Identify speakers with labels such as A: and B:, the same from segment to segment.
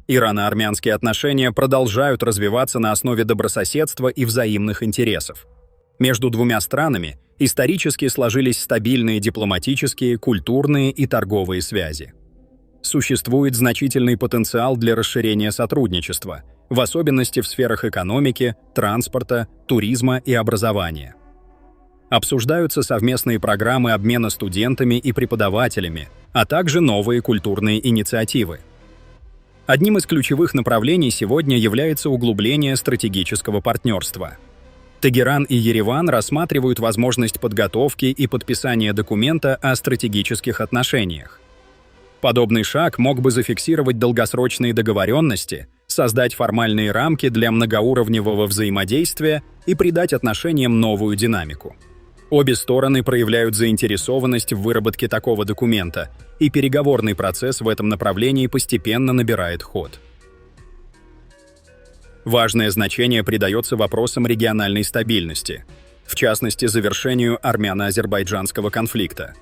A: Ирано-армянские отношения продолжают развиваться на основе добрососедства и взаимных интересов. Между двумя странами исторически сложились стабильные дипломатические, культурные и торговые связи. Существует значительный потенциал для расширения сотрудничества, в особенности в сферах экономики, транспорта, туризма и образования. Обсуждаются совместные программы обмена студентами и преподавателями, а также новые культурные инициативы. Одним из ключевых направлений сегодня является углубление стратегического партнерства. Тегеран и Ереван рассматривают возможность подготовки и подписания документа о стратегических отношениях. Подобный шаг мог бы зафиксировать долгосрочные договоренности, создать формальные рамки для многоуровневого взаимодействия и придать отношениям новую динамику. Обе стороны проявляют заинтересованность в выработке такого документа, и переговорный процесс в этом направлении постепенно набирает ход. Важное значение придается вопросам региональной стабильности, в частности, завершению армяно-азербайджанского конфликта.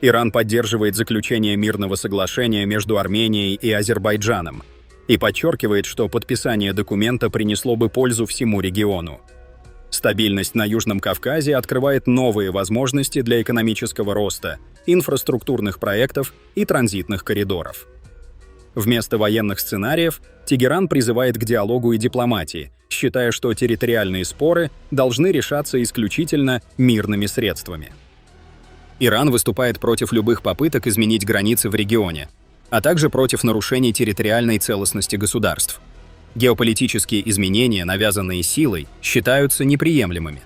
A: Иран поддерживает заключение мирного соглашения между Арменией и Азербайджаном и подчеркивает, что подписание документа принесло бы пользу всему региону. Стабильность на Южном Кавказе открывает новые возможности для экономического роста, инфраструктурных проектов и транзитных коридоров. Вместо военных сценариев Тегеран призывает к диалогу и дипломатии, считая, что территориальные споры должны решаться исключительно мирными средствами. Иран выступает против любых попыток изменить границы в регионе, а также против нарушений территориальной целостности государств. Геополитические изменения, навязанные силой, считаются неприемлемыми.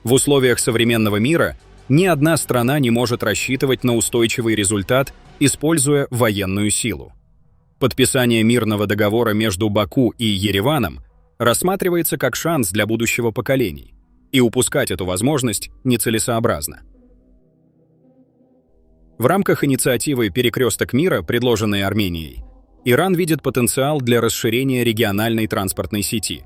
A: В условиях современного мира ни одна страна не может рассчитывать на устойчивый результат, используя военную силу. Подписание мирного договора между Баку и Ереваном рассматривается как шанс для будущего поколений, и упускать эту возможность нецелесообразно. В рамках инициативы «Перекресток мира», предложенной Арменией, Иран видит потенциал для расширения региональной транспортной сети.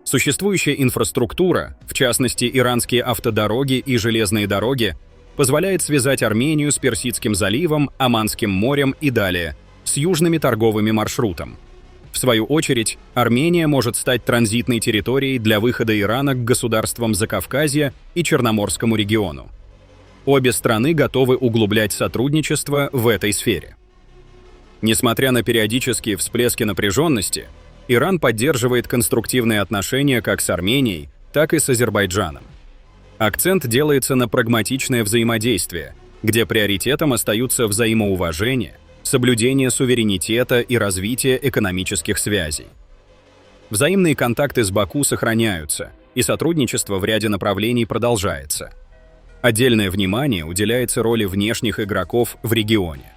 A: Существующая инфраструктура, в частности иранские автодороги и железные дороги, позволяет связать Армению с Персидским заливом, Оманским морем и далее, с южными торговыми маршрутом. В свою очередь, Армения может стать транзитной территорией для выхода Ирана к государствам Закавказья и Черноморскому региону. Обе страны готовы углублять сотрудничество в этой сфере. Несмотря на периодические всплески напряженности, Иран поддерживает конструктивные отношения как с Арменией, так и с Азербайджаном. Акцент делается на прагматичное взаимодействие, где приоритетом остаются взаимоуважение, соблюдение суверенитета и развитие экономических связей. Взаимные контакты с Баку сохраняются, и сотрудничество в ряде направлений продолжается. Отдельное внимание уделяется роли внешних игроков в регионе.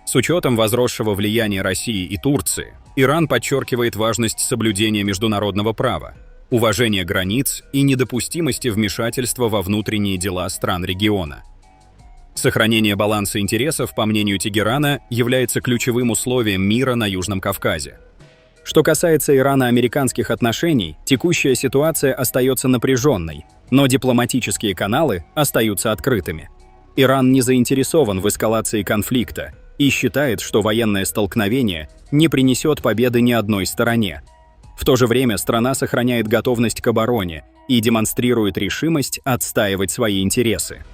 A: С учетом возросшего влияния России и Турции, Иран подчеркивает важность соблюдения международного права, уважения границ и недопустимости вмешательства во внутренние дела стран региона. Сохранение баланса интересов, по мнению Тегерана, является ключевым условием мира на Южном Кавказе. Что касается ирано-американских отношений, текущая ситуация остается напряженной, но дипломатические каналы остаются открытыми. Иран не заинтересован в эскалации конфликта и считает, что военное столкновение не принесет победы ни одной стороне. В то же время страна сохраняет готовность к обороне и демонстрирует решимость отстаивать свои интересы.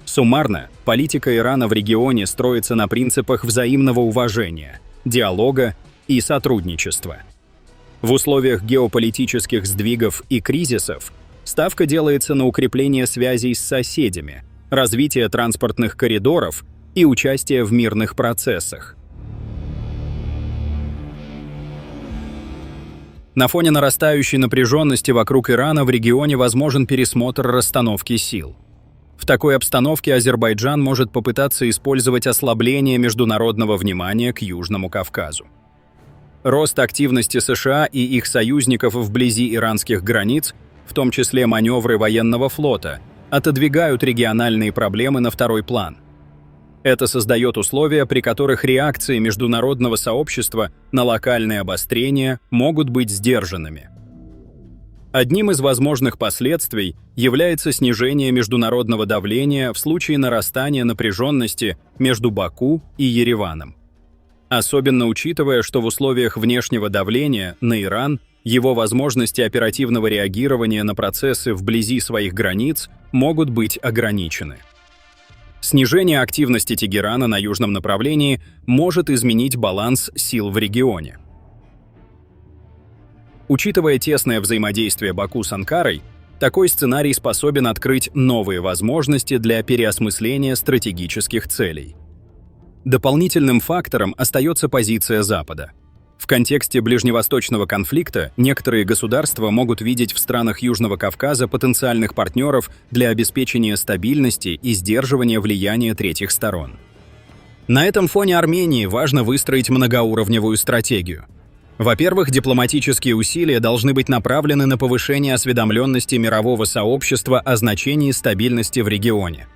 A: Суммарно, политика Ирана в регионе строится на принципах взаимного уважения, диалога и сотрудничества. В условиях геополитических сдвигов и кризисов ставка делается на укрепление связей с соседями, развитие транспортных коридоров и участие в мирных процессах. На фоне нарастающей напряженности вокруг Ирана в регионе возможен пересмотр расстановки сил. В такой обстановке Азербайджан может попытаться использовать ослабление международного внимания к Южному Кавказу. Рост активности США и их союзников вблизи иранских границ, в том числе маневры военного флота, отодвигают региональные проблемы на второй план. Это создает условия, при которых реакции международного сообщества на локальные обострения могут быть сдержанными. Одним из возможных последствий является снижение международного давления в случае нарастания напряженности между Баку и Ереваном. особенно учитывая, что в условиях внешнего давления на Иран его возможности оперативного реагирования на процессы вблизи своих границ могут быть ограничены. Снижение активности Тегерана на южном направлении может изменить баланс сил в регионе. Учитывая тесное взаимодействие Баку с Анкарой, такой сценарий способен открыть новые возможности для переосмысления стратегических целей. Дополнительным фактором остается позиция Запада. В контексте ближневосточного конфликта некоторые государства могут видеть в странах Южного Кавказа потенциальных партнеров для обеспечения стабильности и сдерживания влияния третьих сторон. На этом фоне Армении важно выстроить многоуровневую стратегию. Во-первых, дипломатические усилия должны быть направлены на повышение осведомленности мирового сообщества о значении стабильности в регионе.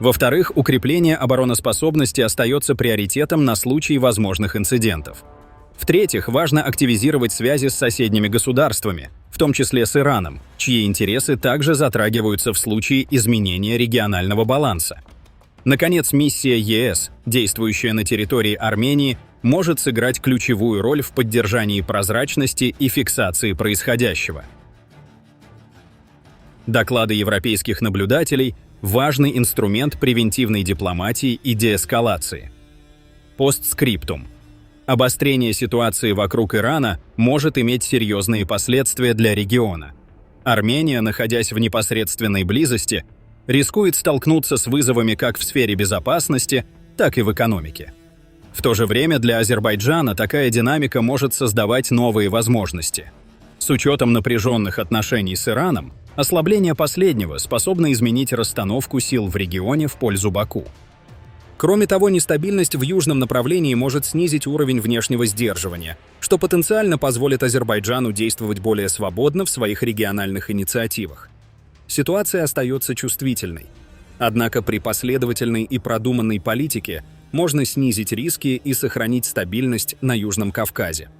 A: Во-вторых, укрепление обороноспособности остается приоритетом на случай возможных инцидентов. В-третьих, важно активизировать связи с соседними государствами, в том числе с Ираном, чьи интересы также затрагиваются в случае изменения регионального баланса. Наконец, миссия ЕС, действующая на территории Армении, может сыграть ключевую роль в поддержании прозрачности и фиксации происходящего. Доклады европейских наблюдателей – важный инструмент превентивной дипломатии и деэскалации. Постскриптум. Обострение ситуации вокруг Ирана может иметь серьезные последствия для региона. Армения, находясь в непосредственной близости, рискует столкнуться с вызовами как в сфере безопасности, так и в экономике. В то же время для Азербайджана такая динамика может создавать новые возможности. С учетом напряженных отношений с Ираном, ослабление последнего способно изменить расстановку сил в регионе в пользу Баку. Кроме того, нестабильность в южном направлении может снизить уровень внешнего сдерживания, что потенциально позволит Азербайджану действовать более свободно в своих региональных инициативах. Ситуация остается чувствительной. Однако при последовательной и продуманной политике можно снизить риски и сохранить стабильность на Южном Кавказе.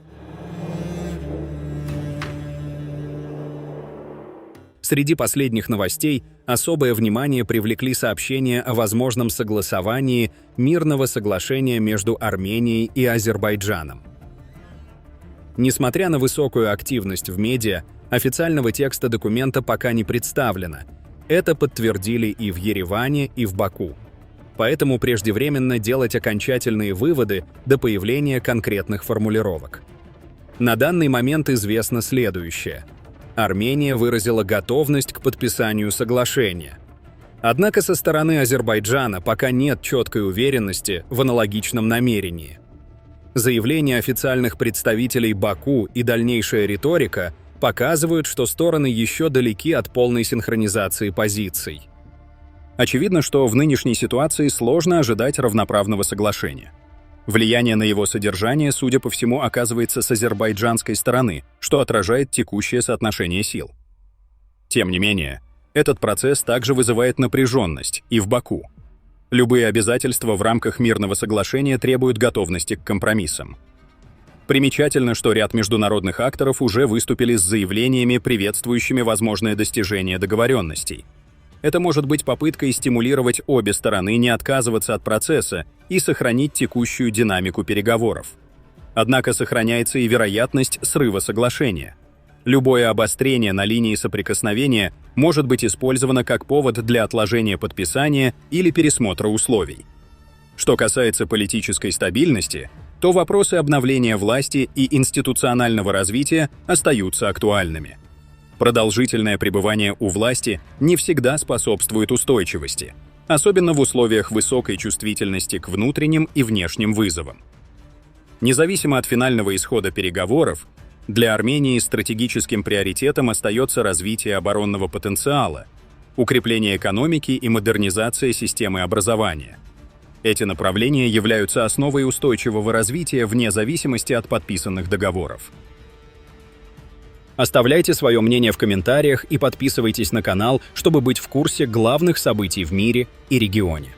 A: Среди последних новостей особое внимание привлекли сообщения о возможном согласовании мирного соглашения между Арменией и Азербайджаном. Несмотря на высокую активность в медиа, официального текста документа пока не представлено. Это подтвердили и в Ереване, и в Баку. Поэтому преждевременно делать окончательные выводы до появления конкретных формулировок. На данный момент известно следующее. Армения выразила готовность к подписанию соглашения. Однако со стороны Азербайджана пока нет четкой уверенности в аналогичном намерении. Заявления официальных представителей Баку и дальнейшая риторика показывают, что стороны еще далеки от полной синхронизации позиций. Очевидно, что в нынешней ситуации сложно ожидать равноправного соглашения. Влияние на его содержание, судя по всему, оказывается с азербайджанской стороны, что отражает текущее соотношение сил. Тем не менее, этот процесс также вызывает напряженность и в Баку. Любые обязательства в рамках мирного соглашения требуют готовности к компромиссам. Примечательно, что ряд международных акторов уже выступили с заявлениями, приветствующими возможное достижение договоренностей. Это может быть попыткой стимулировать обе стороны не отказываться от процесса и сохранить текущую динамику переговоров. Однако сохраняется и вероятность срыва соглашения. Любое обострение на линии соприкосновения может быть использовано как повод для отложения подписания или пересмотра условий. Что касается политической стабильности, то вопросы обновления власти и институционального развития остаются актуальными. Продолжительное пребывание у власти не всегда способствует устойчивости, особенно в условиях высокой чувствительности к внутренним и внешним вызовам. Независимо от финального исхода переговоров, для Армении стратегическим приоритетом остается развитие оборонного потенциала, укрепление экономики и модернизация системы образования. Эти направления являются основой устойчивого развития вне зависимости от подписанных договоров. Оставляйте свое мнение в комментариях и подписывайтесь на канал, чтобы быть в курсе главных событий в мире и регионе.